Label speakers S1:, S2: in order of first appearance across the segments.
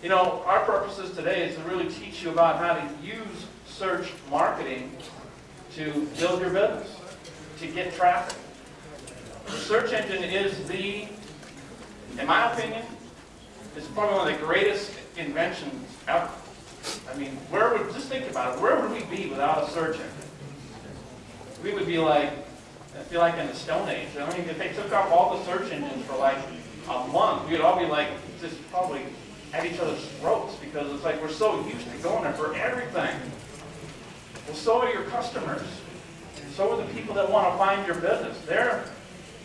S1: You know, our purposes today is to really teach you about how to use search marketing to build your business, to get traffic. The search engine is in my opinion, it's probably one of the greatest inventions ever. I mean, just think about it, where would we be without a search engine? We would be like, I feel like in the Stone Age. I mean, if they took off all the search engines for like a month, we'd all be like, just probably at each other's throats, because it's like we're so used to going there for everything. Well, so are your customers. So are the people that want to find your business. They're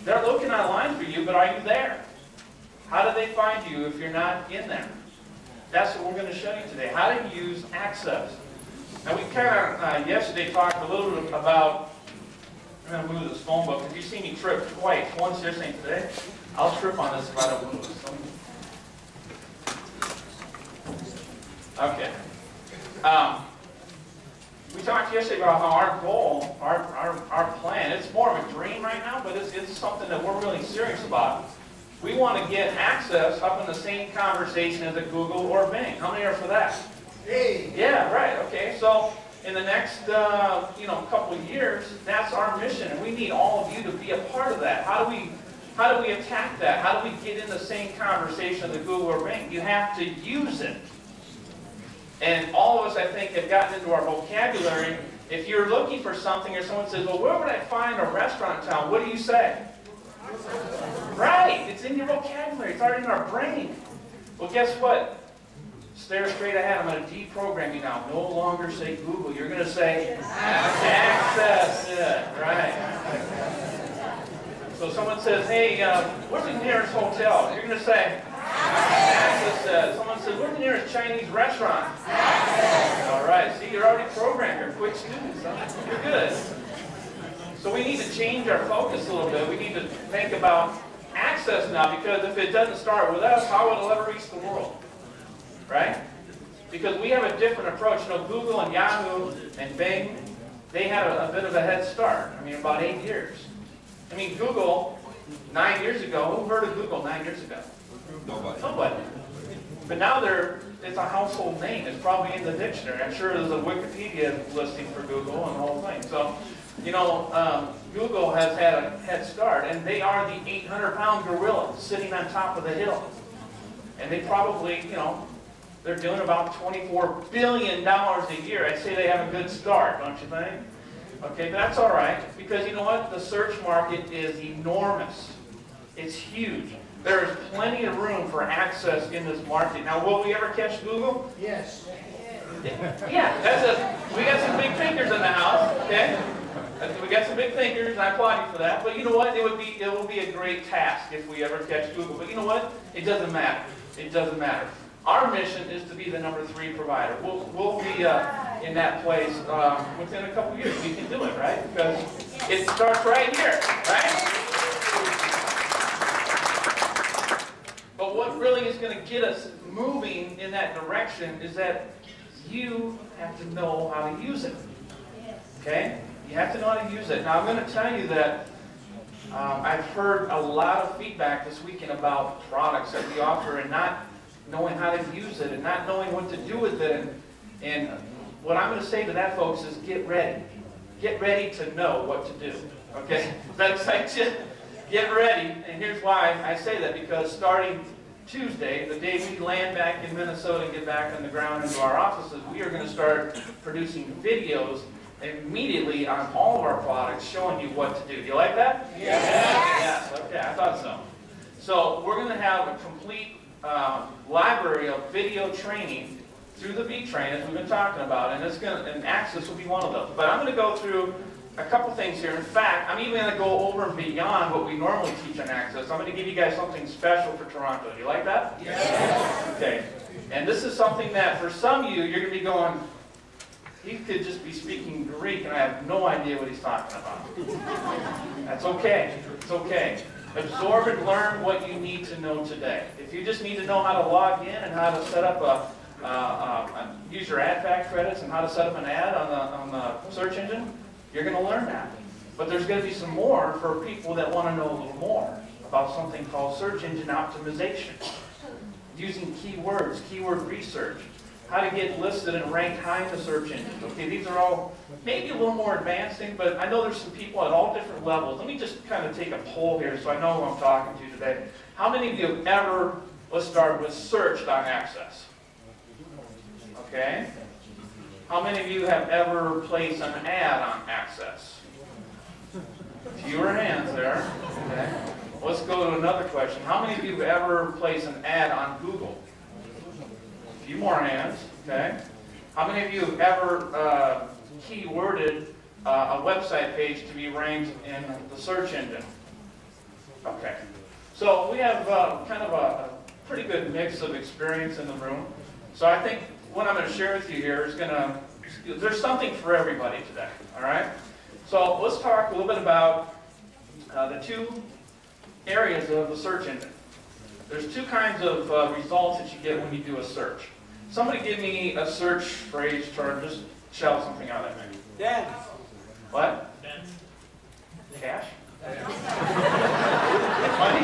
S1: looking online for you, but are you there? How do they find you if you're not in there? That's what we're going to show you today, how to use Access. Now, we kind of, yesterday, talked a little bit about, I'm going to move this phone book. If you see me trip twice, once yesterday and today, I'll trip on this if I don't move this. Okay. We talked yesterday about how our goal, our plan, it's more of a dream right now, but it's something that we're really serious about. We want to get Access up in the same conversation as a Google or Bing. How many are for that?
S2: Hey.
S1: Yeah, right. Okay. So in the next couple of years, that's our mission, and we need all of you to be a part of that. How do we attack that? How do we get in the same conversation as a Google or Bing? You have to use it. And all of us, I think, have gotten into our vocabulary. If you're looking for something, or someone says, well, where would I find a restaurant in town? What do you say? Right, it's in your vocabulary, it's already in our brain. Well, guess what? Stare straight ahead, I'm going to deprogram you now. No longer say Google, you're going to say Access it, right? So someone says, hey, what's the nearest hotel? You're going to say Access it. Someone says, what's the nearest Chinese restaurant? All right, see, you're already programmed, you're quick students, huh? You're good. So we need to change our focus a little bit. We need to think about Access now, because if it doesn't start with us, how will it ever reach the world? Right? Because we have a different approach. You know, Google and Yahoo and Bing, they had a bit of a head start. I mean, about 8 years. I mean, Google, 9 years ago, who heard of Google 9 years ago?
S3: Nobody.
S1: Nobody. But now it's a household name. It's probably in the dictionary. I'm sure there's a Wikipedia listing for Google and the whole thing. So, you know, Google has had a head start, and they are the 800-pound gorilla sitting on top of the hill. And they probably, you know, they're doing about $24 billion a year. I'd say they have a good start, don't you think? Okay, but that's all right, because you know what? The search market is enormous. It's huge. There is plenty of room for Access in this market. Now, will we ever catch Google?
S2: Yes.
S1: Yeah, we got some big thinkers in the house, okay? We got some big thinkers, and I applaud you for that. But you know what? It will be a great task if we ever catch Google. But you know what? It doesn't matter. It doesn't matter. Our mission is to be the #3 provider. We'll be in that place within a couple years. We can do it, right? Because it starts right here, right? But what really is going to get us moving in that direction is that you have to know how to use it. Okay? You have to know how to use it. Now, I'm going to tell you that I've heard a lot of feedback this weekend about products that we offer and not knowing how to use it and not knowing what to do with it. And what I'm going to say to that, folks, is get ready. Get ready to know what to do. Okay? Does that excite you? Get ready. And here's why I say that, because starting Tuesday, the day we land back in Minnesota and get back on the ground into our offices, we are going to start producing videos immediately on all of our products showing you what to do. Do you like that?
S2: Yes.
S1: Yes. Okay, I thought so. So we're going to have a complete library of video training through the V-Train, as we've been talking about, and Access will be one of those. But I'm going to go through a couple things here. In fact, I'm even going to go over and beyond what we normally teach on Access. I'm going to give you guys something special for Toronto. Do you like that?
S2: Yes.
S1: Okay. And this is something that for some of you, you're going to be going, he could just be speaking Greek and I have no idea what he's talking about. That's okay. It's okay. Absorb and learn what you need to know today. If you just need to know how to log in and how to set up use your ad fact credits and how to set up an ad on the search engine, you're going to learn that. But there's going to be some more for people that want to know a little more about something called search engine optimization. using keywords, keyword research, how to get listed and ranked high in the search engines. Okay, these are all maybe a little more advanced things, but I know there's some people at all different levels. Let me just kind of take a poll here so I know who I'm talking to today. How many of you have ever, let's start with, searched on Access? Okay. How many of you have ever placed an ad on Access? Fewer hands there. Okay. Let's go to another question. How many of you have ever placed an ad on Google? A few more hands. Okay. How many of you have ever keyworded a website page to be ranked in the search engine? Okay. So we have kind of a pretty good mix of experience in the room. So I think what I'm going to share with you here is there's something for everybody today, all right? So let's talk a little bit about the two areas of the search engine. There's two kinds of results that you get when you do a search. Somebody give me a search phrase term, just shout something out at me.
S2: Dance.
S1: What?
S2: Dance.
S1: Cash? Money?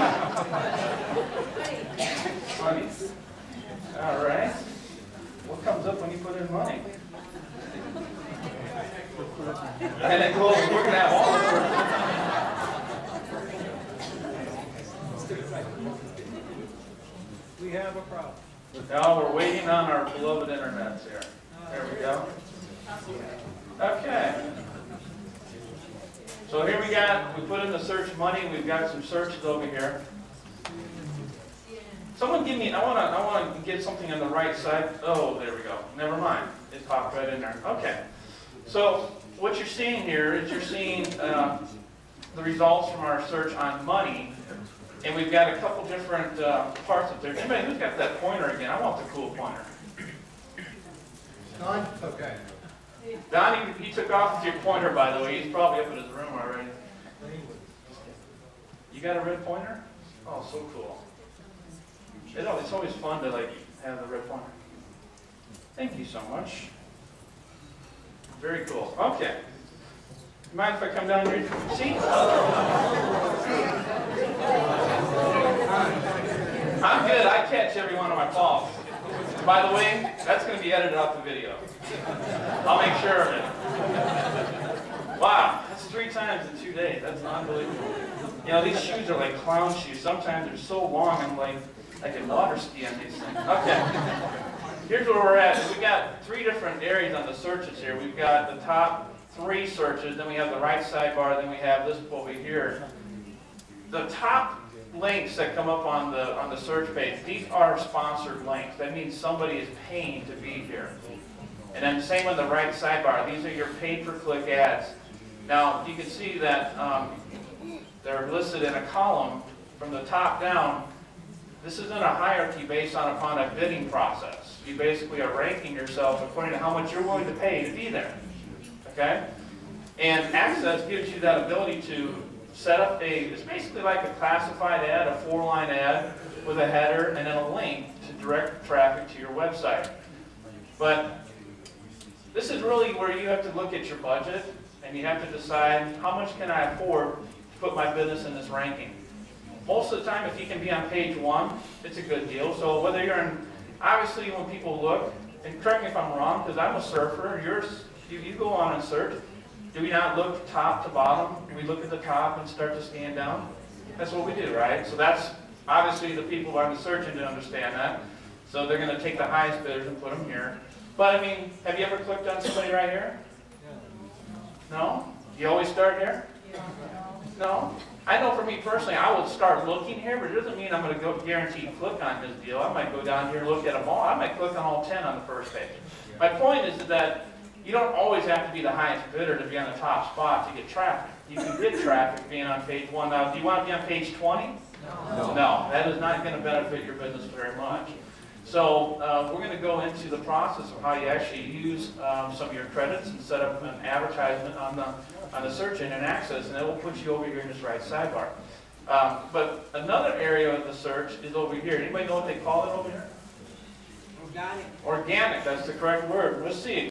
S1: Money. All right. What comes up when you put in money? And then we're going to have all the
S2: We have a problem.
S1: Now we're waiting on our beloved internets here. There we go. Okay. So here we put in the search money. We've got some searches over here. Someone give me, I want to get something on the right side. Oh, there we go. Never mind. It popped right in there. Okay. So what you're seeing here is you're seeing the results from our search on money. And we've got a couple different parts up there. Anybody who's got that pointer again? I want the cool pointer.
S2: Don? Okay.
S1: Don, he took off with your pointer, by the way. He's probably up in his room already. You got a red pointer? Oh, so cool. It's always fun to have the red pointer. Thank you so much. Very cool. Okay. Mind if I come down here? See? I'm good. I catch every one of my calls. By the way, that's going to be edited off the video. I'll make sure of it. Wow, that's 3 times in 2 days. That's unbelievable. You know, these shoes are like clown shoes. Sometimes they're so long, I'm like, I can water ski on these things. Okay. Here's where we're at. We've got 3 different areas on the searches here. We've got the top 3 searches, then we have the right sidebar, then we have this over here. The top links that come up on the search page, these are sponsored links. That means somebody is paying to be here. And then same on the right sidebar. These are your pay-per-click ads. Now you can see that they're listed in a column from the top down. This isn't a hierarchy based upon a bidding process. You basically are ranking yourself according to how much you're willing to pay to be there. Okay? And Access gives you that ability to set up it's basically like a classified ad, a 4-line ad with a header and then a link to direct traffic to your website. But this is really where you have to look at your budget and you have to decide how much can I afford to put my business in this ranking. Most of the time, if you can be on page 1, it's a good deal. So whether you're in, obviously when people look, and correct me if I'm wrong, because I'm a surfer, you go on and search. Do we not look top to bottom? Do we look at the top and start to scan down? That's what we do, right? So that's, obviously the people on the search engine understand that. So they're going to take the highest bidders and put them here. But I mean, have you ever clicked on somebody right here? No? You always start here? No? I know for me personally, I would start looking here, but it doesn't mean I'm going to go guaranteed click on this deal. I might go down here and look at them all. I might click on all 10 on the first page. My point is that you don't always have to be the highest bidder to be on the top spot to get traffic. You can get traffic being on page 1. Now, do you want to be on page 20? No. No, that is not going to benefit your business very much. So we're going to go into the process of how you actually use some of your credits and set up an advertisement on the search engine Access, and it will put you over here in this right sidebar. But another area of the search is over here. Anybody know what they call it over here?
S2: Organic.
S1: Organic, that's the correct word. Let's see.